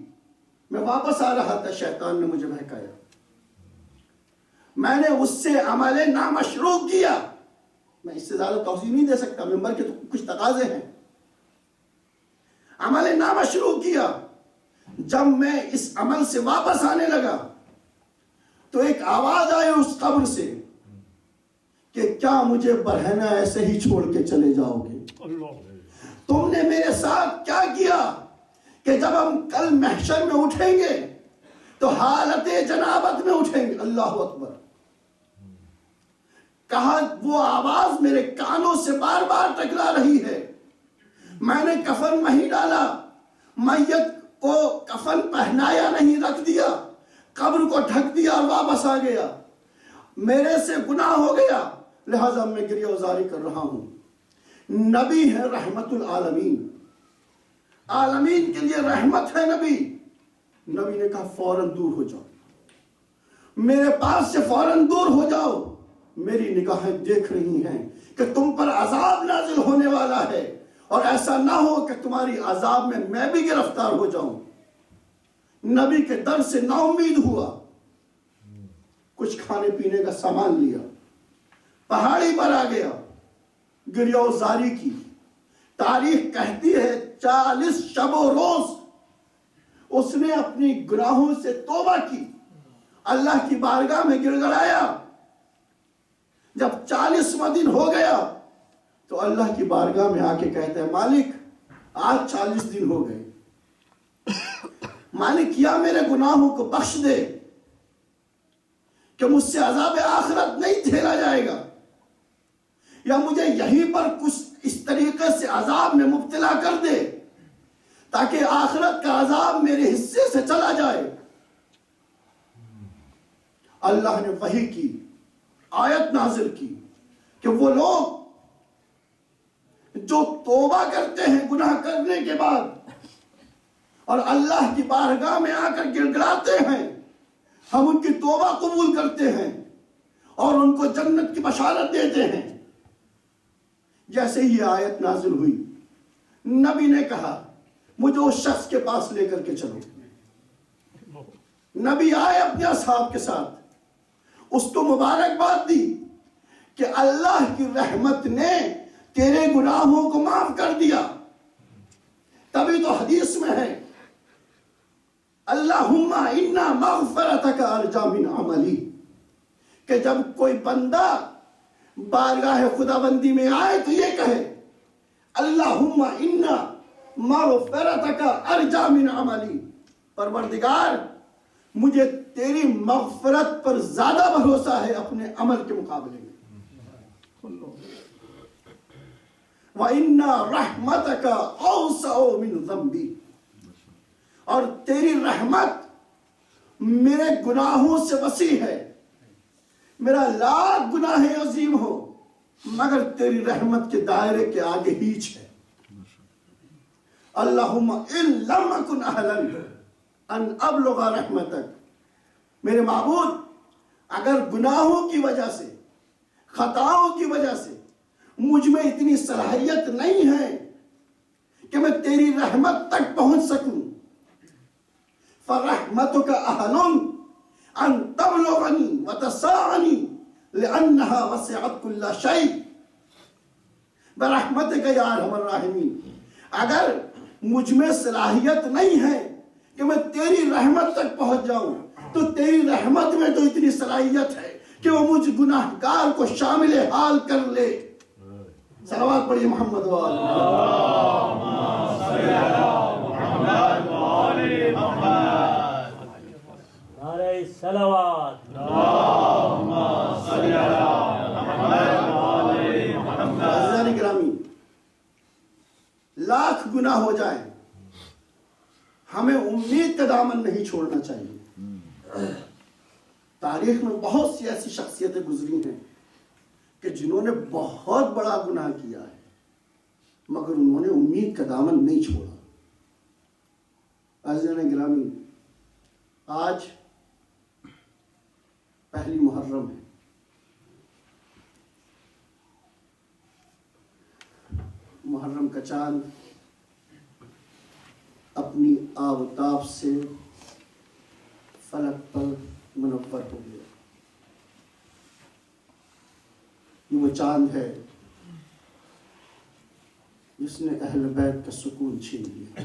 میں واپس آ رہا تھا، شیطان نے مجھے بہکایا. میں نے اس سے عمل نامشروع کیا. میں اس سے زیادہ توضیح نہیں دے سکتا، ممبر کے تو کچھ تقاضے ہیں. عمل نامشروع کیا. جب میں اس عمل سے واپس آنے لگا تو ایک آواز آئی اس قبر سے کہ کیا مجھے برہنہ ایسے ہی چھوڑ کے چلے جاؤ گے؟ تم نے میرے ساتھ کیا کیا کہ جب ہم کل محشر میں اٹھیں گے تو حالت جنابت میں اٹھیں گے. اللہ اکبر. کہا وہ آواز میرے کانوں سے بار بار ٹکرا رہی ہے. میں نے کفن نہیں ڈالا، میت کو کفن پہنایا نہیں، رکھ دیا، قبر کو ڈھک دیا اور واپس آ گیا. میرے سے گناہ ہو گیا، لہذا میں گریہ وزاری کر رہا ہوں. نبی ہے رحمت العالمین، عالمین کے لیے رحمت ہے نبی. نبی نے کہا فوراً دور ہو جاؤ، میرے پاس سے فوراً دور ہو جاؤ. میری نگاہیں دیکھ رہی ہیں کہ تم پر عذاب نازل ہونے والا ہے اور ایسا نہ ہو کہ تمہاری عذاب میں بھی گرفتار ہو جاؤں. نبی کے در سے نا امید ہوا. کچھ کھانے پینے کا سامان لیا، پہاڑی پر آ گیا، گریہ وزاری کی. تاریخ کہتی ہے 40 شب و روز اس نے اپنی گناہوں سے توبہ کی، اللہ کی بارگاہ میں گڑ گڑایا. جب 40واں دن ہو گیا تو اللہ کی بارگاہ میں آ کے کہتا ہے مالک آج 40 دن ہو گئے، مالک یا میرے گناہوں کو بخش دے کہ مجھ سے عذاب آخرت نہیں جھیلا جائے گا، یا مجھے یہیں پر کچھ اس طریقے سے عذاب میں مبتلا کر دے تاکہ آخرت کا عذاب میرے حصے سے چلا جائے. اللہ نے وحی کی، آیت نازل کی کہ وہ لوگ جو توبہ کرتے ہیں گناہ کرنے کے بعد اور اللہ کی بارگاہ میں آ کر گڑ گڑاتے ہیں، ہم ان کی توبہ قبول کرتے ہیں اور ان کو جنت کی بشارت دیتے ہیں. جیسے ہی آیت نازل ہوئی، نبی نے کہا مجھے اس شخص کے پاس لے کر کے چلو. نبی آئے اپنے اصحاب کے ساتھ، اس کو مبارکباد دی کہ اللہ کی رحمت نے تیرے گناہوں کو معاف کر دیا. تبھی تو حدیث میں ہے اللہم انا مغفرتک ارجا من عملی، کہ جب کوئی بندہ بارگاہ خدا بندی میں آئے تو یہ کہے اللہم انا مغفرتک ارجا من عملی، پروردگار مجھے تیری مغفرت پر زیادہ بھروسہ ہے اپنے عمل کے مقابلے میں. وَإِنَّا رَحْمَتَكَ أَوْسَعُ مِنْ ذَنْبِي، اور تیری رحمت میرے گناہوں سے وسیع ہے. میرا لاکھ گناہ عظیم ہو مگر تیری رحمت کے دائرے کے آگے ہیچ ہے. اللہم ان لم اکن اہلا ان ابلغ رحمتک. میرے معبود اگر گناہوں کی وجہ سے، خطاؤں کی وجہ سے مجھ میں اتنی صلاحیت نہیں ہے کہ میں تیری رحمت تک پہنچ سکوں، فرحمتک اہل ان تبلغنی وتساعنی لانہا وسعت کل شیء. برحمتک یا ارحم الراحمین، اگر مجھ میں صلاحیت نہیں ہے کہ میں تیری رحمت تک پہنچ جاؤں، تو تیری رحمت میں تو اتنی صلاحیت ہے کہ وہ مجھ گناہگار کو شامل حال کر لے. صلوات پڑھیے محمد وآلہ. نعرہ صلوات. عزیزان گرامی، لاکھ گناہ ہو جائیں ہمیں امید کا دامن نہیں چھوڑنا چاہیے. تاریخ میں بہت سی ایسی شخصیتیں گزری ہیں کہ جنہوں نے بہت بڑا گناہ کیا ہے مگر انہوں نے امید کا دامن نہیں چھوڑا. عزیزان گرامی، آج پہلی محرم ہے. محرم کا چاند اپنی آب و تاب سے فلک پر منور ہو گیا. یہ وہ چاند ہے جس نے اہل بیت کا سکون چھین لیا.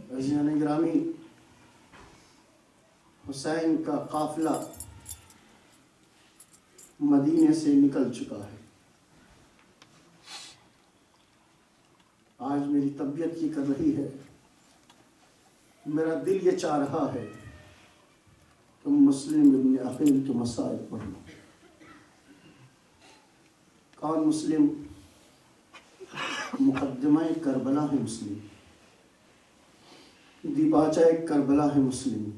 عزیزان گرامی، حسین کا قافلہ مدینے سے نکل چکا ہے. آج میری طبیعت یہ کر رہی ہے، میرا دل یہ چاہ رہا ہے کہ مسلم ابن عقیل کے مسائل پڑھ لوں. کون مسلم؟ مقدمہ کربلا ہے مسلم، دیباچہ کربلا ہے مسلم،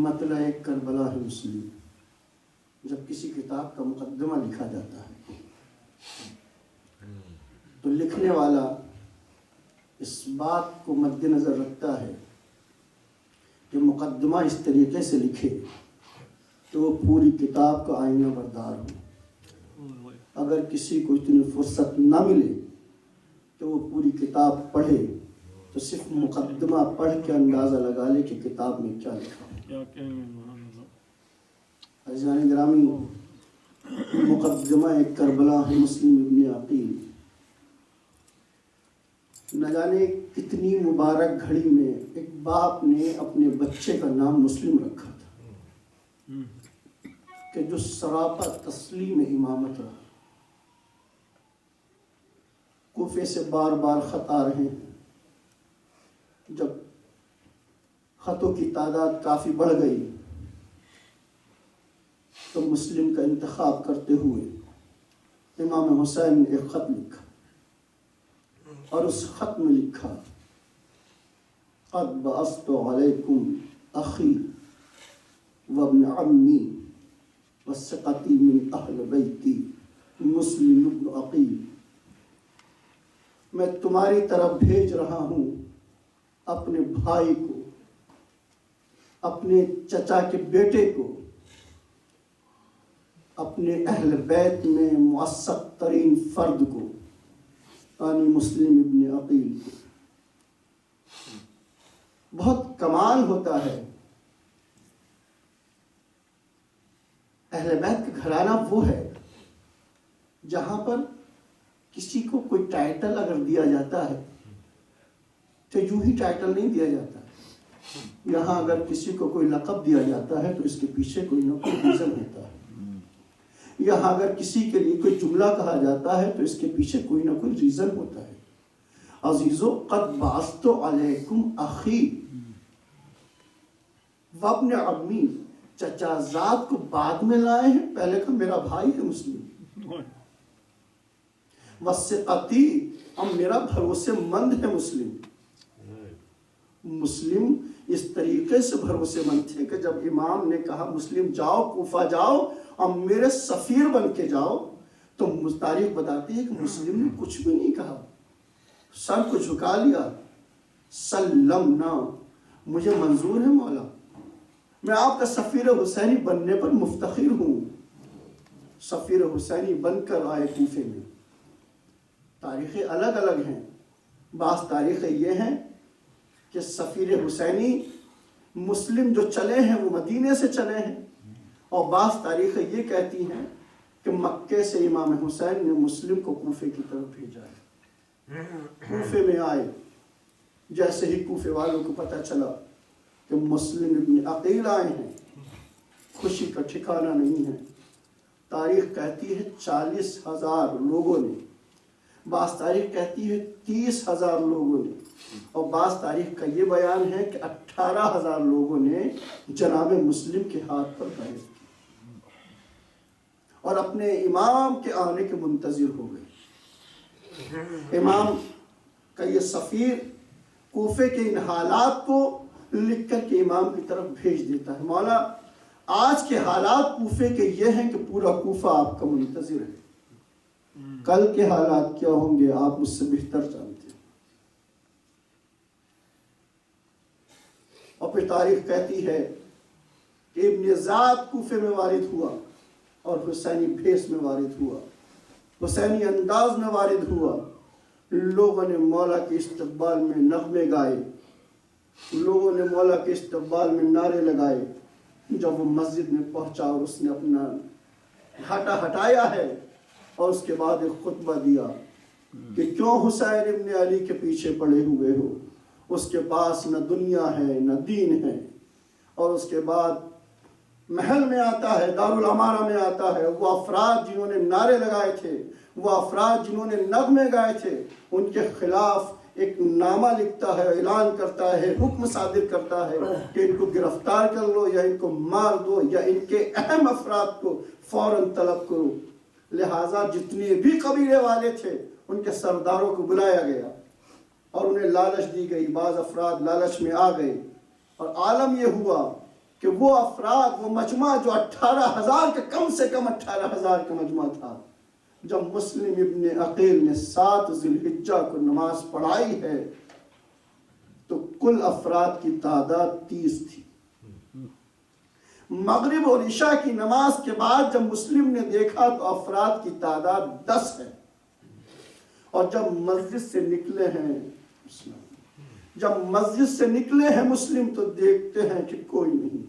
مطلع کربلا ہے مسلم. جب کسی کتاب کا مقدمہ لکھا جاتا ہے تو لکھنے والا اس بات کو مد نظر رکھتا ہے کہ مقدمہ اس طریقے سے لکھے کہ وہ پوری کتاب کا آئینہ بردار ہو. اگر کسی کو اتنی فرصت نہ ملے کہ وہ پوری کتاب پڑھے تو صرف مقدمہ پڑھ کے اندازہ لگا لے کہ کتاب میں کیا لکھا ہے. عزیزان گرامی، مقدمہ کربلا ہے مسلم ابن عقیل. نہ جانے کتنی مبارک گھڑی میں ایک باپ نے اپنے بچے کا نام مسلم رکھا تھا کہ جو سراپا تسلیم امامت رہا. کوفے سے بار بار خط آ رہے ہیں. جب خطوں کی تعداد کافی بڑھ گئی تو مسلم کا انتخاب کرتے ہوئے امام حسین نے ایک خط لکھا اور اس خط میں لکھا: قد بعثت علیکم اخی وابن عمی وثقتی من اہل بیتی مسلم ابن عقیل. میں تمہاری طرف بھیج رہا ہوں اپنے بھائی کو، اپنے چچا کے بیٹے کو، اپنے اہل بیت میں موثق ترین فرد کو، یعنی مسلم ابن عقیل کو. بہت کمال ہوتا ہے. اہل بیت کا گھرانہ وہ ہے جہاں پر کسی کو کوئی ٹائٹل اگر دیا جاتا ہے تو یوں ہی ٹائٹل نہیں دیا جاتا. یہاں اگر کسی کو کوئی لقب دیا جاتا ہے تو اس کے پیچھے کوئی نہ کوئی ریزن ہوتا ہے. یہاں اگر کسی کے لیے کوئی جملہ کہا جاتا ہے تو اس کے پیچھے کوئی نہ کوئی ریزن ہوتا ہے. عزیزو، قد بعثت علیکم اخی وابن عمی. چچا زاد کو بعد میں لائے ہیں، پہلے کا میرا بھائی ہے مسلم. وثقتی، اور میرا بھروسے مند ہے مسلم. مسلم اس طریقے سے بھروسے مند تھے کہ جب امام نے کہا مسلم جاؤ کوفہ جاؤ اور میرے سفیر بن کے جاؤ، تو تاریخ بتاتی ہے کہ مسلم نے کچھ بھی نہیں کہا، سر کو جھکا لیا، سلمنا، مجھے منظور ہے مولا، میں آپ کا سفیر حسینی بننے پر مفتخر ہوں۔ سفیر حسینی بن کر آئے کوفے میں۔ تاریخیں الگ الگ ہیں، بعض تاریخیں یہ ہیں کہ سفیر حسینی مسلم جو چلے ہیں وہ مدینے سے چلے ہیں، اور بعض تاریخیں یہ کہتی ہیں کہ مکے سے امام حسین نے مسلم کو کوفے کی طرف بھیجا ہے۔ کوفے میں آئے، جیسے ہی کوفے والوں کو پتہ چلا کہ مسلم ابن عقیل آئے ہیں، خوشی کا ٹھکانہ نہیں ہے۔ تاریخ کہتی ہے 40,000 لوگوں نے، بعض تاریخ کہتی ہے 30,000 لوگوں نے، اور بعض تاریخ کا یہ بیان ہے کہ 18,000 لوگوں نے جناب مسلم کے ہاتھ پر بیعت کی اور اپنے امام کے آنے کے منتظر ہو گئے۔ امام کا یہ سفیر کوفے کے ان حالات کو لکھ کر کے امام کی طرف بھیج دیتا ہے، مولا آج کے حالات کوفے کے یہ ہیں کہ پورا کوفہ آپ کا منتظر ہے، کل کے حالات کیا ہوں گے آپ مجھ سے بہتر جانتے ہیں۔ اور پھر تاریخ کہتی ہے کہ ابن زاد کوفے میں وارد ہوا اور حسینی بھیس میں وارد ہوا، حسینی انداز میں وارد ہوا۔ لوگوں نے مولا کے استقبال میں نغمے گائے، لوگوں نے مولا کے استقبال میں نعرے لگائے۔ جب وہ مسجد میں پہنچا اور اس نے اپنا گھاٹا ہٹایا ہے اور اس کے بعد ایک خطبہ دیا کہ کیوں حسین ابن علی کے پیچھے پڑے ہوئے ہو، اس کے پاس نہ دنیا ہے نہ دین ہے۔ اور اس کے بعد محل میں آتا ہے، دارالعمارہ میں آتا ہے، وہ افراد جنہوں نے نعرے لگائے تھے، وہ افراد جنہوں نے نغمے گائے تھے، ان کے خلاف ایک نامہ لکھتا ہے، اعلان کرتا ہے، حکم صادر کرتا ہے کہ ان کو گرفتار کر لو یا ان کو مار دو یا ان کے اہم افراد کو فوراً طلب کرو۔ لہٰذا جتنے بھی قبیلے والے تھے ان کے سرداروں کو بلایا گیا اور انہیں لالچ دی گئی، بعض افراد لالچ میں آ گئے، اور عالم یہ ہوا کہ وہ افراد، وہ مجمع جو 18,000 کا، کم سے کم 18,000 کا مجمع تھا، جب مسلم ابن عقیل نے 7 ذی الحجہ کو نماز پڑھائی ہے تو کل افراد کی تعداد 30 تھی۔ مغرب اور عشاء کی نماز کے بعد جب مسلم نے دیکھا تو افراد کی تعداد 10 ہے، اور جب مسجد سے نکلے ہیں مسلم تو دیکھتے ہیں کہ کوئی نہیں۔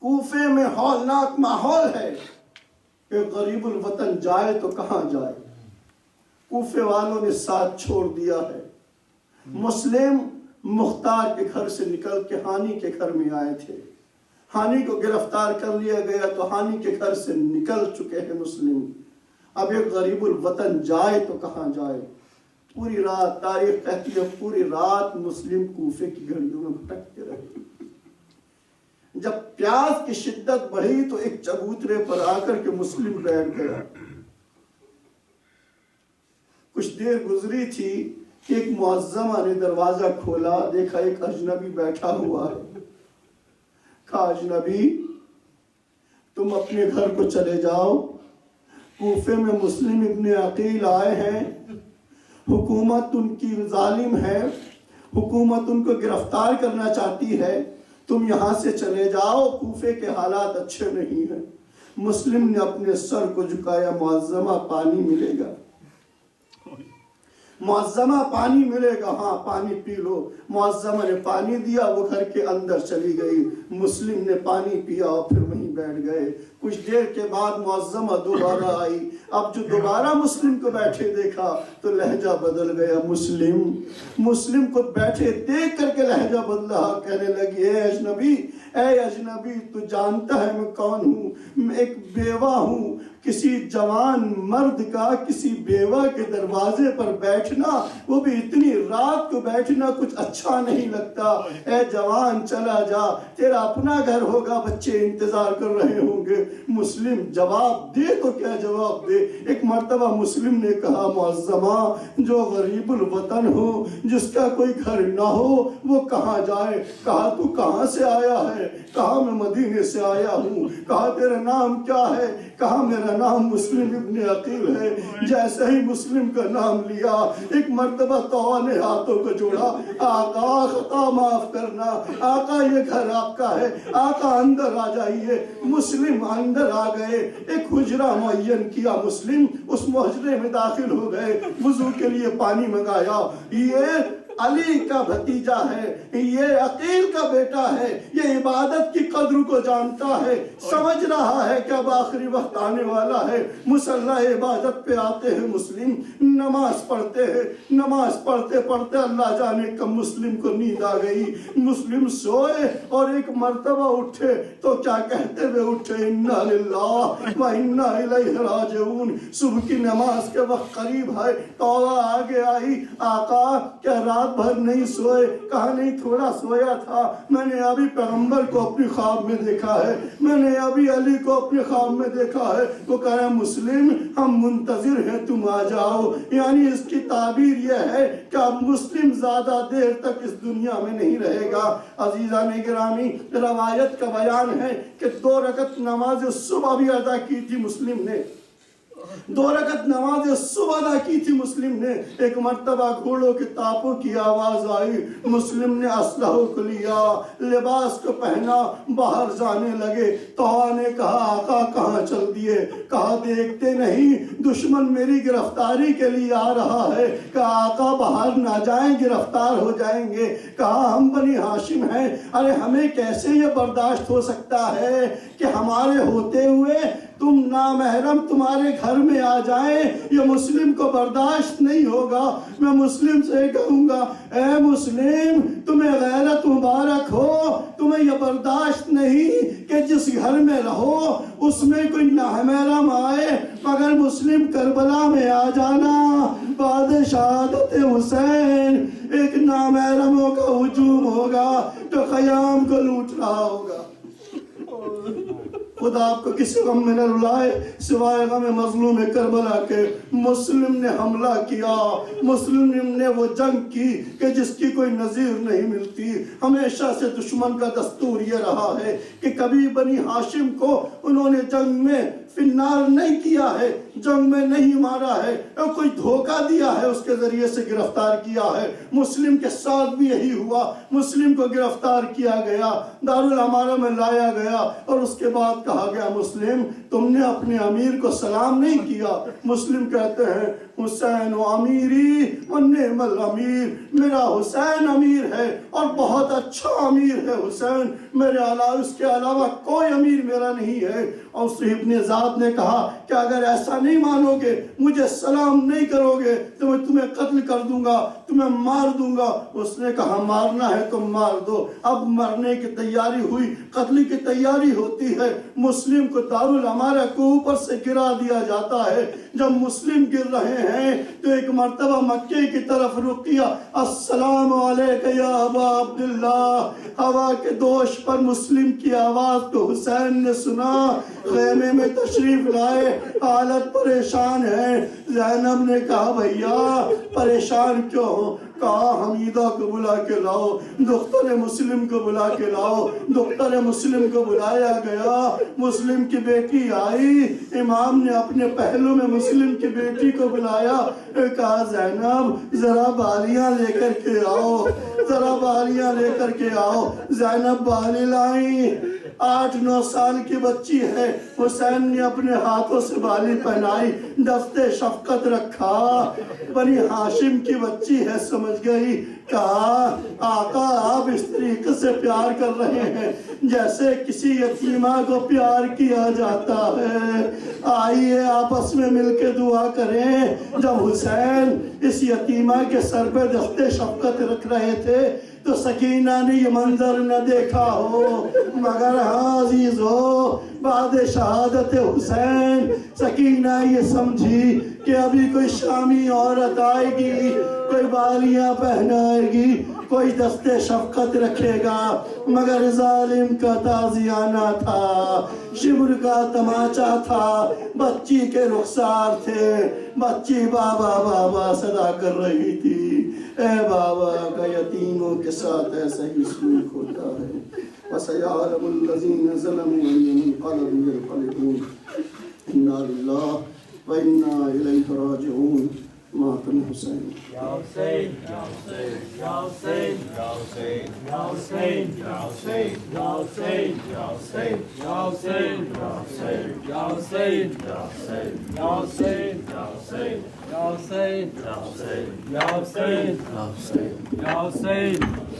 کوفے میں ہولناک ماحول ہے کہ غریب الوطن جائے تو کہاں جائے۔ کوفے والوں نے ساتھ چھوڑ دیا ہے۔ مسلم مختار کے گھر سے نکل کے ہانی کے گھر میں آئے تھے، ہانی کو گرفتار کر لیا گیا تو ہانی کے گھر سے نکل چکے ہیں مسلم۔ اب ایک غریب الوطن جائے تو کہاں جائے۔ پوری رات، تاریخ کہتی ہے پوری رات مسلم کوفے کی گھڑیوں میں بھٹکتے رہے۔ جب پیاس کی شدت بڑھی تو ایک چبوترے پر آ کر کے مسلم بیٹھ گیا۔ کچھ دیر گزری تھی کہ ایک معظمہ نے دروازہ کھولا، دیکھا ایک اجنبی بیٹھا ہوا ہے۔ کہا اجنبی تم اپنے گھر کو چلے جاؤ، کوفے میں مسلم ابن عقیل آئے ہیں، حکومت ان کی ظالم ہے، حکومت ان کو گرفتار کرنا چاہتی ہے، تم یہاں سے چلے جاؤ، کوفے کے حالات اچھے نہیں ہیں۔ مسلم نے اپنے سر کو جھکایا، معظمہ پانی ملے گا، معظمہ پانی ملے گا، ہاں پانی پی لو۔ معظمہ نے پانی دیا، وہ گھر کے اندر چلی گئی، مسلم نے پانی پیا اور پھر وہیں بیٹھ گئے۔ کچھ دیر کے بعد معظمہ دوبارہ آئی، اب جو دوبارہ مسلم کو بیٹھے دیکھا تو لہجہ بدل گیا۔ مسلم کو بیٹھے دیکھ کر کے لہجہ بدلا، کہنے لگی اے اجنبی تو جانتا ہے میں کون ہوں، میں ایک بیوہ ہوں، کسی جوان مرد کا کسی بیوہ کے دروازے پر بیٹھنا، وہ بھی اتنی رات کو بیٹھنا کچھ اچھا نہیں لگتا۔ اے جوان چلا جا، تیرا اپنا گھر ہوگا، بچے انتظار کر رہے ہوں گے۔ مسلم جواب دے تو کیا جواب دے؟ ایک مرتبہ مسلم نے کہا معظمہ، جو غریب الوطن ہو، جس کا کوئی گھر نہ ہو، وہ کہاں جائے؟ کہا تو کہاں سے آیا ہے؟ کہا میں مدینے سے آیا ہوں۔ کہا تیرا نام کیا ہے؟ کہا میرا نام مسلم ابن عقیل ہے۔ جیسے ہی مسلم کا نام لیا، ایک مرتبہ طوع نے ہاتھوں کو جوڑا، آقا خطا معاف کرنا، آقا یہ گھر آپ کا ہے، آقا اندر آ جائیے۔ مسلم اندر آ گئے، ایک حجرہ معین کیا، مسلم اس حجرے میں داخل ہو گئے، وضو کے لیے پانی منگایا۔ یہ علی کا بھتیجا ہے، یہ عقیل کا بیٹا ہے، یہ عبادت کی قدر کو جانتا ہے، سمجھ رہا ہے کہ اب آخری وقت آنے والا ہے۔ مصلی عبادت پہ آتے ہیں، مسلم نماز پڑھتے ہیں، نماز پڑھتے پڑھتے اللہ جانے کب مسلم کو نیند آ گئی۔ مسلم سوئے اور ایک مرتبہ اٹھے تو کیا کہتے ہوئے اٹھے؟ انا للہ و انا الیہ راجعون۔ صبح کی نماز کے وقت قریب ہے، توبہ آگے آئی، آقا کیا رات بھر نہیں سوئے؟ کہا نہیں، تھوڑا سویا تھا، میں نے ابھی پیغمبر کو اپنی خواب میں دیکھا ہے، میں نے ابھی علی کو اپنے خواب میں دیکھا ہے۔ وہ کہہ رہا ہے مسلم ہم منتظر ہیں، تم آ جاؤ۔ یعنی اس کی تعبیر یہ ہے کہ اب مسلم زیادہ دیر تک اس دنیا میں نہیں رہے گا۔ عزیزان گرامی، روایت کا بیان ہے کہ 2 رکعت نماز صبح بھی ادا کی تھی مسلم نے، 2 رکعت نماز صبح ادا کی تھی مسلم نے۔ ایک مرتبہ گھوڑوں کے تاپوں کی آواز آئی، مسلم نے اسلحہ کو لیا، لباس کو پہنا، باہر جانے لگے۔ طوع نے کہا آقا کہاں چل دیے؟ کہا دیکھتے نہیں دشمن میری گرفتاری کے لیے آ رہا ہے۔ کہا آقا باہر نہ جائیں، گرفتار ہو جائیں گے۔ کہا ہم بنی ہاشم ہیں، ارے ہمیں کیسے یہ برداشت ہو سکتا ہے کہ ہمارے ہوتے ہوئے تم نامحرم تمہارے گھر میں آ جائیں؟ یہ مسلم کو برداشت نہیں ہوگا۔ میں مسلم سے کہوں گا، اے مسلم تمہیں غیرت مبارک ہو، تمہیں یہ برداشت نہیں کہ جس گھر میں رہو اس میں کوئی نامحرم آئے، مگر مسلم کربلا میں آ جانا بعد شہادت حسین ایک نامحرموں کا ہجوم ہوگا جو خیام کو لوٹ رہا ہوگا۔ خدا آپ کو کسی غم میں نہ رلائے سوائے غم مظلوم کربلا کے۔ مسلم نے حملہ کیا، مسلم نے وہ جنگ کی کہ جس کی کوئی نظیر نہیں ملتی۔ ہمیشہ سے دشمن کا دستور یہ رہا ہے کہ کبھی بنی ہاشم کو انہوں نے جنگ میں فنار نہیں کیا ہے، جنگ میں نہیں مارا ہے، کوئی دھوکہ دیا ہے اس کے ذریعے سے گرفتار کیا ہے۔ مسلم کے ساتھ بھی یہی ہوا، مسلم کو گرفتار کیا گیا، دارالامارہ میں لایا گیا اور اس کے بعد کہا گیا مسلم تم نے اپنے امیر کو سلام نہیں کیا۔ مسلم کہتے ہیں حسین و امیری و نعم الامیر، میرا حسین امیر ہے اور بہت اچھا امیر ہے حسین، میرے علاوہ اس کے علاوہ کوئی امیر میرا نہیں ہے۔ اور ابن زاد نے کہا کہ اگر ایسا نہیں مانو گے، مجھے سلام نہیں کرو گے تو میں تمہیں قتل کر دوں گا، تمہیں مار دوں گا۔ اس نے کہا مارنا ہے تو مار دو۔ اب مرنے کی تیاری ہوئی، قتل کی تیاری ہوتی ہے۔ مسلم کو دارالامارہ کو اوپر سے گرا دیا جاتا ہے۔ جب مسلم گر رہے ہیں تو ایک مرتبہ مکے کی طرف رخ کیا، السلام علیکہ یا ابا عبداللہ۔ ہوا کے دوش پر مسلم کی آواز کو حسین نے سنا، خیمے میں تشریف لائے، حالت پریشان ہے۔ زینب نے کہا بھیا پریشان کیوں ہو؟ کہا حمیدہ کو بلا کے لاؤ، دختر مسلم کو بلا کے لاؤ۔ دختر مسلم کو بلایا گیا، مسلم کی بیٹی آئی، امام نے اپنے پہلو میں مسلم کی بیٹی کو بلایا، کہا زینب ذرا بالیاں لے کر کے آؤ، ذرا بالیاں لے کر کے آؤ۔ زینب بالی لائی، 8-9 سال کی بچی ہے، حسین نے اپنے ہاتھوں سے بالی پہنائی، دستے شفقت رکھا، بنی ہاشم کی بچی ہے، سمجھ گئی۔ کہا آقا آپ اس طریقے سے پیار کر رہے ہیں جیسے کسی یتیمہ کو پیار کیا جاتا ہے، آئیے آپس میں مل کے دعا کریں۔ جب حسین اس یتیمہ کے سر پہ دستے شفقت رکھ رہے تھے تو تو سکینہ نے یہ منظر نہ دیکھا ہو، مگر ہاں عزیز ہو بعد شہادت حسین سکینہ یہ سمجھی کہ ابھی کوئی شامی عورت آئے گی، کوئی بالیاں پہنائے گی، کوئی دست شفقت رکھے گا، مگر ظالم کا تازیانہ تھا، شبر کا تماچا تھا، بچی کے رخسار تھے، بچی بابا بابا صدا کر رہی تھی۔ اے بابا کا یتیموں کے ساتھ ایسا ہی سلوک ہوتا ہے۔ وَسَيَعْلَمُ الَّذِينَ ظَلَمُوا أَيَّ مُنقَلَبٍ يَنقَلِبُونَ إِنَّا لِلَّهِ وَإِنَّا إِلَيْهِ رَاجِعُونَ۔ ماتم حسین۔ یا حسین، یا حسین، یا حسین، یا حسین، یا حسین، یا حسین، یا حسین، یا حسین، یا حسین، یا حسین، یا حسین، یا حسین، یا حسین، یا حسین، یا حسین، یا حسین، یا حسین، یا حسین، یا حسین۔